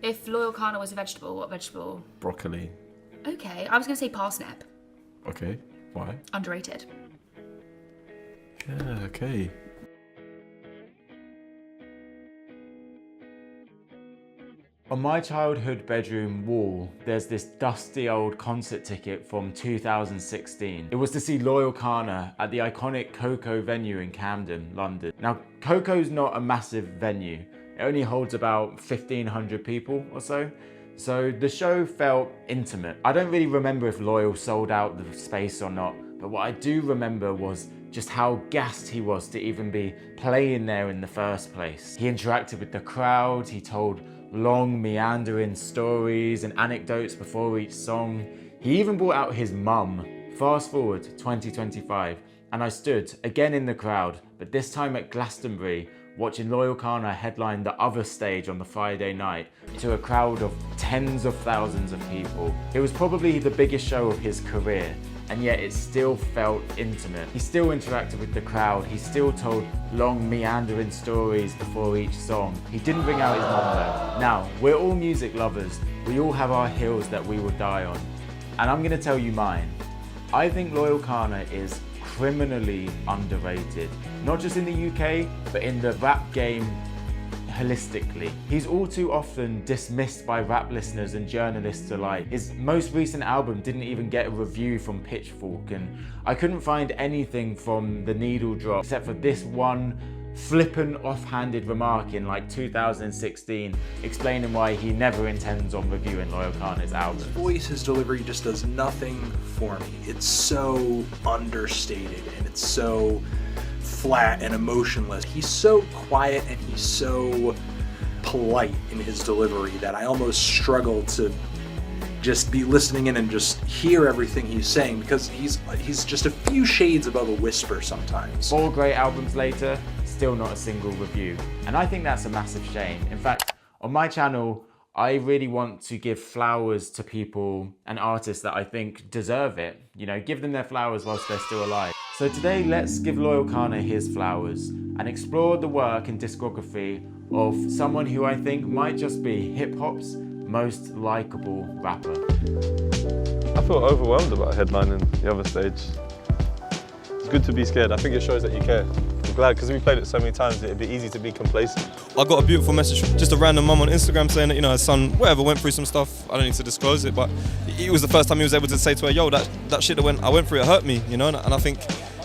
If Loyle Carner was a vegetable, what vegetable? Broccoli. Okay, I was going to say parsnip. Okay, why? Underrated. Yeah, okay. On my childhood bedroom wall, there's this dusty old concert ticket from 2016. It was to see Loyle Carner at the iconic Coco venue in Camden, London. Now, Coco's not a massive venue. It only holds about 1,500 people or so. So the show felt intimate. I don't really remember if Loyle sold out the space or not, but what I do remember was just how gassed he was to even be playing there in the first place. He interacted with the crowd, he told long meandering stories and anecdotes before each song. He even brought out his mum. Fast forward 2025 and I stood again in the crowd, but this time at Glastonbury, watching Loyle Carner headline the other stage on the Friday night to a crowd of tens of thousands of people. It was probably the biggest show of his career, and yet it still felt intimate. He still interacted with the crowd, he still told long meandering stories before each song. He didn't bring out his mum though. Now, we're all music lovers, we all have our hills that we will die on, and I'm gonna tell you mine. I think Loyle Carner is criminally underrated, not just in the UK, but in the rap game holistically. He's all too often dismissed by rap listeners and journalists alike. His most recent album didn't even get a review from Pitchfork, and I couldn't find anything from The Needle Drop except for this one flippant offhanded remark in like 2016 explaining why he never intends on reviewing Loyle Carner's album. His voice, his delivery just does nothing for me. It's so understated and it's so flat and emotionless. He's so quiet and he's so polite in his delivery that I almost struggle to just be listening in and just hear everything he's saying, because he's just a few shades above a whisper sometimes. 4 great albums later, still not a single review. And I think that's a massive shame. In fact, on my channel, I really want to give flowers to people and artists that I think deserve it. You know, give them their flowers whilst they're still alive. So today, let's give Loyle Carner his flowers and explore the work and discography of someone who I think might just be hip-hop's most likeable rapper. I feel overwhelmed about headlining the other stage. It's good to be scared. I think it shows that you care. I'm glad, because we played it so many times, it'd be easy to be complacent. I got a beautiful message from just a random mum on Instagram saying that, you know, her son, whatever, went through some stuff. I don't need to disclose it, but it was the first time he was able to say to her, yo, that shit that I went through, it hurt me, you know, and I think,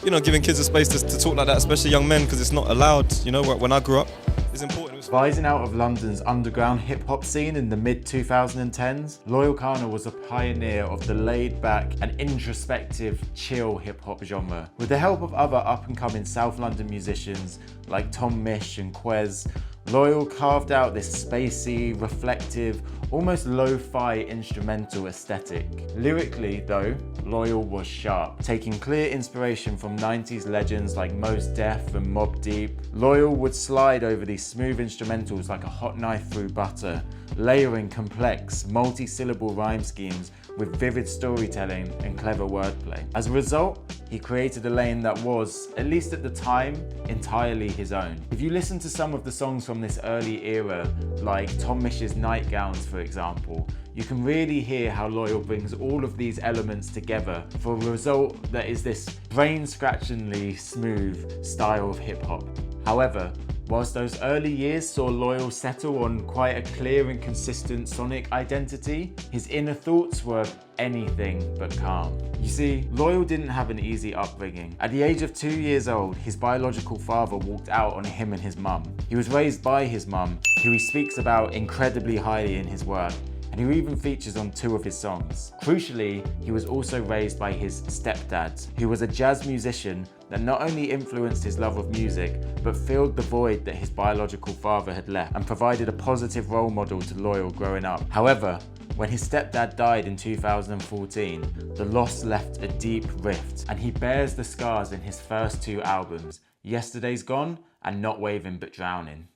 you know, giving kids a space to talk like that, especially young men, because it's not allowed, you know, when I grew up, is important. Rising out of London's underground hip-hop scene in the mid-2010s, Loyle Carner was a pioneer of the laid-back and introspective chill hip-hop genre. With the help of other up-and-coming South London musicians like Tom Misch and Quez, Loyle carved out this spacey, reflective, almost lo-fi instrumental aesthetic. Lyrically, though, Loyle was sharp, taking clear inspiration from 90s legends like Mos Def and Mobb Deep. Loyle would slide over these smooth instrumentals like a hot knife through butter, layering complex, multi-syllable rhyme schemes with vivid storytelling and clever wordplay. As a result, he created a lane that was, at least at the time, entirely his own. If you listen to some of the songs from this early era, like Tom Misch's Nightgowns for example, you can really hear how Loyle brings all of these elements together for a result that is this brain-scratchingly smooth style of hip-hop. However, whilst those early years saw Loyle settle on quite a clear and consistent sonic identity, his inner thoughts were anything but calm. You see, Loyle didn't have an easy upbringing. At the age of 2 years old, his biological father walked out on him and his mum. He was raised by his mum, who he speaks about incredibly highly in his work, and who even features on 2 of his songs. Crucially, he was also raised by his stepdad, who was a jazz musician that not only influenced his love of music, but filled the void that his biological father had left and provided a positive role model to Loyle growing up. However, when his stepdad died in 2014, the loss left a deep rift, and he bears the scars in his first 2 albums, Yesterday's Gone and Not Waving But Drowning.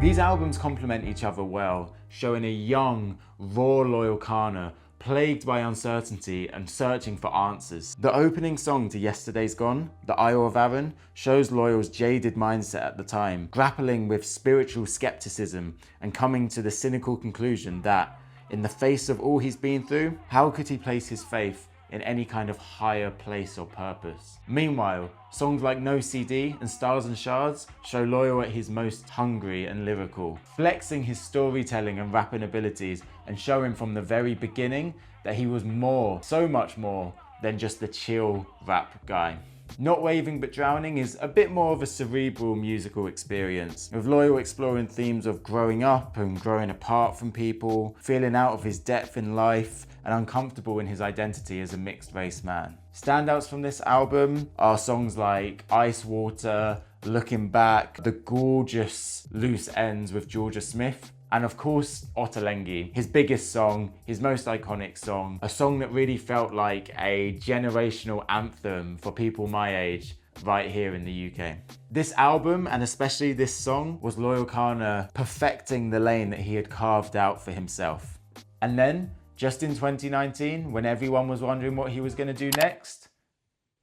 These albums complement each other well, showing a young, raw Loyle Carner plagued by uncertainty and searching for answers. The opening song to Yesterday's Gone, The Isle of Arran, shows Loyle's jaded mindset at the time, grappling with spiritual skepticism and coming to the cynical conclusion that, in the face of all he's been through, how could he place his faith in any kind of higher place or purpose? Meanwhile, songs like No CD and Stars and Shards show Loyle at his most hungry and lyrical, flexing his storytelling and rapping abilities and showing from the very beginning that he was more, so much more, than just the chill rap guy. Not Waving But Drowning is a bit more of a cerebral musical experience, with Loyle exploring themes of growing up and growing apart from people, feeling out of his depth in life, and uncomfortable in his identity as a mixed race man. Standouts from this album are songs like Ice Water, Looking Back, the gorgeous Loose Ends with Georgia Smith, and of course, Ottolenghi, his biggest song, his most iconic song, a song that really felt like a generational anthem for people my age right here in the UK. This album, and especially this song, was Loyle Carner perfecting the lane that he had carved out for himself. And then, just in 2019, when everyone was wondering what he was going to do next,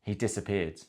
he disappeared.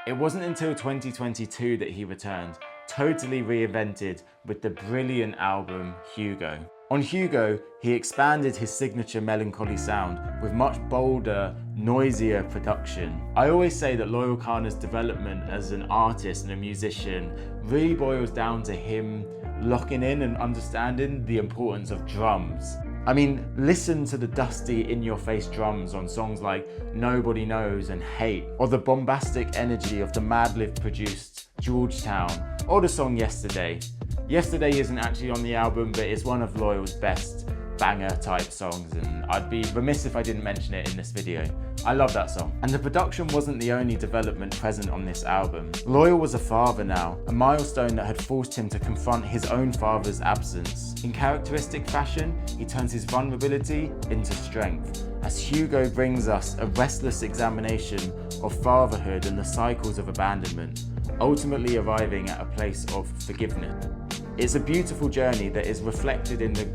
It wasn't until 2022 that he returned, totally reinvented with the brilliant album Hugo. On Hugo, he expanded his signature melancholy sound with much bolder, noisier production. I always say that Loyle Carner's development as an artist and a musician really boils down to him locking in and understanding the importance of drums. I mean, listen to the dusty, in-your-face drums on songs like Nobody Knows and Hate, or the bombastic energy of the Madlib-produced Georgetown, or the song Yesterday. Yesterday isn't actually on the album, but it's one of Loyle's best banger-type songs, and I'd be remiss if I didn't mention it in this video. I love that song. And the production wasn't the only development present on this album. Loyle was a father now, a milestone that had forced him to confront his own father's absence. In characteristic fashion, he turns his vulnerability into strength, as Hugo brings us a restless examination of fatherhood and the cycles of abandonment, ultimately arriving at a place of forgiveness. It's a beautiful journey that is reflected in the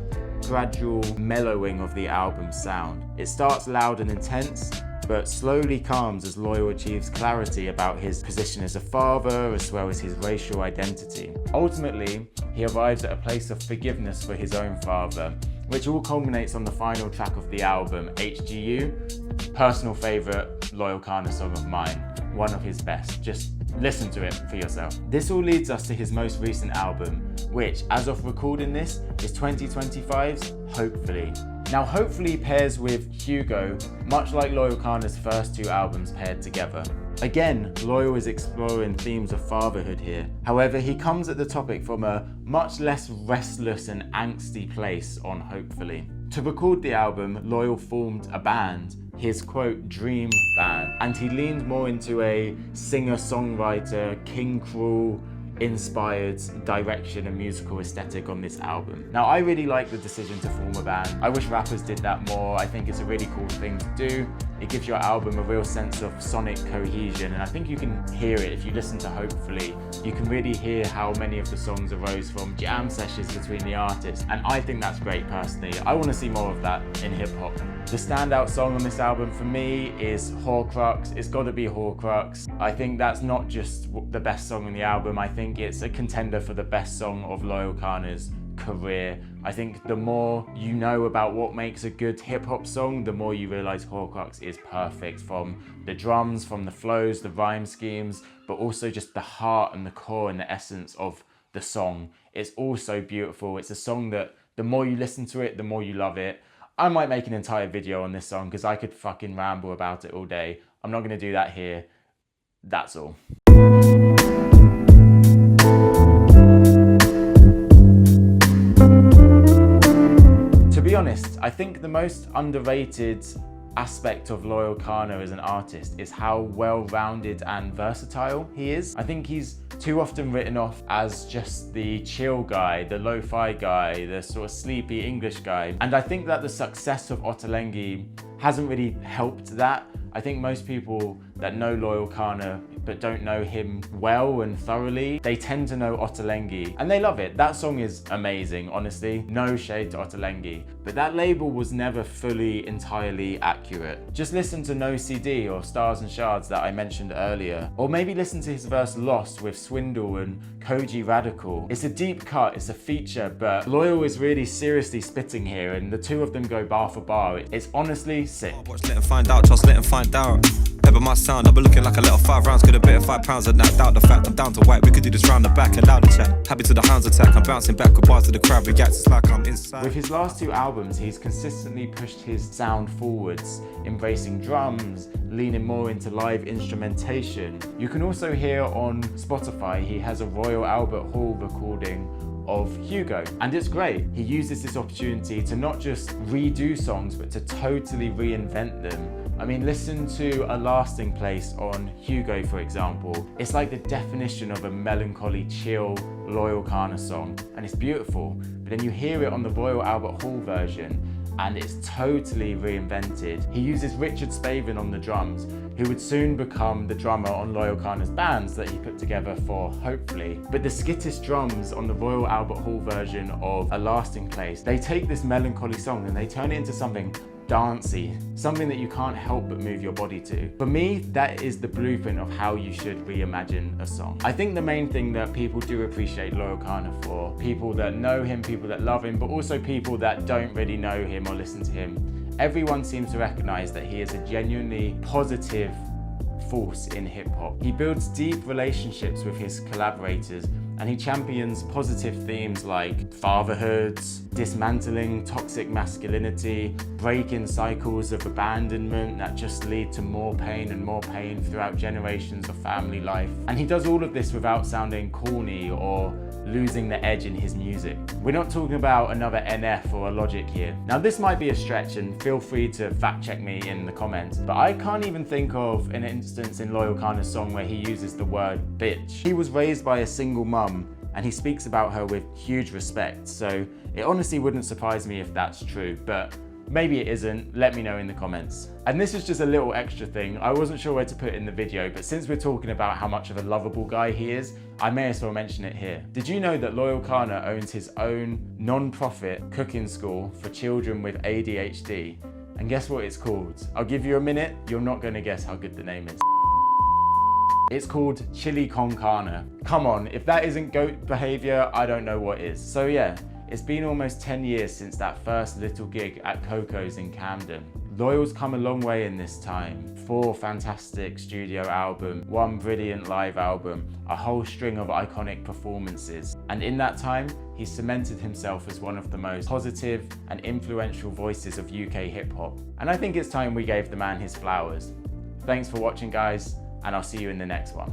gradual mellowing of the album's sound. It starts loud and intense, but slowly calms as Loyle achieves clarity about his position as a father, as well as his racial identity. Ultimately, he arrives at a place of forgiveness for his own father, which all culminates on the final track of the album, HGU, personal favourite Loyle Carner song of mine, one of his best. Just listen to it for yourself. This all leads us to his most recent album, which, as of recording this, is 2025's Hopefully. Now, Hopefully pairs with Hugo, much like Loyle Carner's first two albums paired together. Again, Loyle is exploring themes of fatherhood here. However, he comes at the topic from a much less restless and angsty place on Hopefully. To record the album, Loyle formed a band, his quote, dream band, and he leaned more into a singer-songwriter, King Cruel inspired direction and musical aesthetic on this album. Now, I really like the decision to form a band. I wish rappers did that more. I think it's a really cool thing to do. It gives your album a real sense of sonic cohesion, and I think you can hear it if you listen to Hopefully. You can really hear how many of the songs arose from jam sessions between the artists, and I think that's great personally. I want to see more of that in hip-hop. The standout song on this album for me is Horcrux. It's got to be Horcrux. I think that's not just the best song on the album, I think it's a contender for the best song of Loyle Carner's career. I think the more you know about what makes a good hip-hop song, the more you realise Horcrux is perfect, from the drums, from the flows, the rhyme schemes, but also just the heart and the core and the essence of the song. It's all so beautiful. It's a song that the more you listen to it, the more you love it. I might make an entire video on this song because I could fucking ramble about it all day. I'm not going to do that here. That's all. To be honest, I think the most underrated aspect of Loyle Carner as an artist is how well-rounded and versatile he is. I think he's too often written off as just the chill guy, the lo-fi guy, the sort of sleepy English guy. And I think that the success of Ottolenghi hasn't really helped that. I think most people that know Loyle Carner but don't know him well and thoroughly, they tend to know Ottolenghi and they love it. That song is amazing, honestly. No shade to Ottolenghi. But that label was never fully, entirely accurate. Just listen to No CD or Stars and Shards that I mentioned earlier. Or maybe listen to his verse Lost with Swindle and Koji Radical. It's a deep cut, it's a feature, but Loyle is really seriously spitting here and the two of them go bar for bar. It's honestly sick. Watch, let him find out, trust, let him find out. Ever my sound, I've been looking like a little 5 rounds. Could have bet £5 and knocked out the fact I'm down to white. We could do this round the back and loud the chat. Happy to the hounds attack, I'm bouncing back with bars to the crowd. Reacts, it's like I'm inside. With his last 2 albums, he's consistently pushed his sound forwards, embracing drums, leaning more into live instrumentation. You can also hear on Spotify, he has a Royal Albert Hall recording of Hugo, and it's great. He uses this opportunity to not just redo songs, but to totally reinvent them. I mean, listen to A Lasting Place on Hugo, for example. It's like the definition of a melancholy, chill, Loyle Carner song, and it's beautiful. But then you hear it on the Royal Albert Hall version, and it's totally reinvented. He uses Richard Spavin on the drums, who would soon become the drummer on Loyle Carner's bands that he put together for Hopefully. But the skittish drums on the Royal Albert Hall version of A Lasting Place, they take this melancholy song and they turn it into something dancey, something that you can't help but move your body to. For me, that is the blueprint of how you should reimagine a song. I think the main thing that people do appreciate Loyle Carner for, people that know him, people that love him, but also people that don't really know him or listen to him, everyone seems to recognize that he is a genuinely positive force in hip hop. He builds deep relationships with his collaborators and he champions positive themes like fatherhood, dismantling toxic masculinity, breaking cycles of abandonment that just lead to more pain throughout generations of family life. And he does all of this without sounding corny or losing the edge in his music. We're not talking about another NF or a Logic here. Now this might be a stretch and feel free to fact check me in the comments, but I can't even think of an instance in Loyle Carner's song where he uses the word bitch. He was raised by a single mum and he speaks about her with huge respect, so it honestly wouldn't surprise me if that's true, but maybe it isn't, let me know in the comments. And this is just a little extra thing. I wasn't sure where to put in the video, but since we're talking about how much of a lovable guy he is, I may as well mention it here. Did you know that Loyle Carner owns his own non-profit cooking school for children with ADHD? And guess what it's called? I'll give you a minute, you're not gonna guess how good the name is. It's called Chili Con Carne. Come on, if that isn't goat behavior, I don't know what is. So yeah, it's been almost 10 years since that first little gig at Coco's in Camden. Loyle's come a long way in this time. 4 fantastic studio albums, 1 brilliant live album, a whole string of iconic performances. And in that time, he's cemented himself as one of the most positive and influential voices of UK hip hop. And I think it's time we gave the man his flowers. Thanks for watching, guys, and I'll see you in the next one.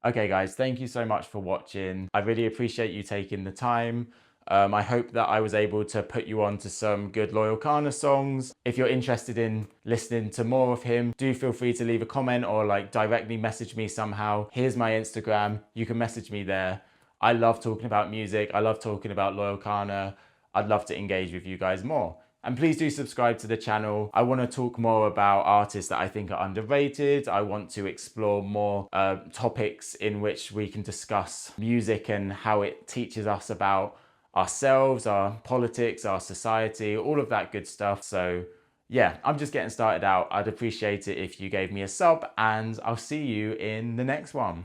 Okay guys, thank you so much for watching. I really appreciate you taking the time. I hope that I was able to put you on to some good Loyle Carner songs. If you're interested in listening to more of him, do feel free to leave a comment or directly message me somehow. Here's my Instagram, you can message me there. I love talking about music, I love talking about Loyle Carner. I'd love to engage with you guys more. And please do subscribe to the channel. I want to talk more about artists that I think are underrated. I want to explore more topics in which we can discuss music and how it teaches us about ourselves, our politics, our society, all of that good stuff. So yeah, I'm just getting started out. I'd appreciate it if you gave me a sub and I'll see you in the next one.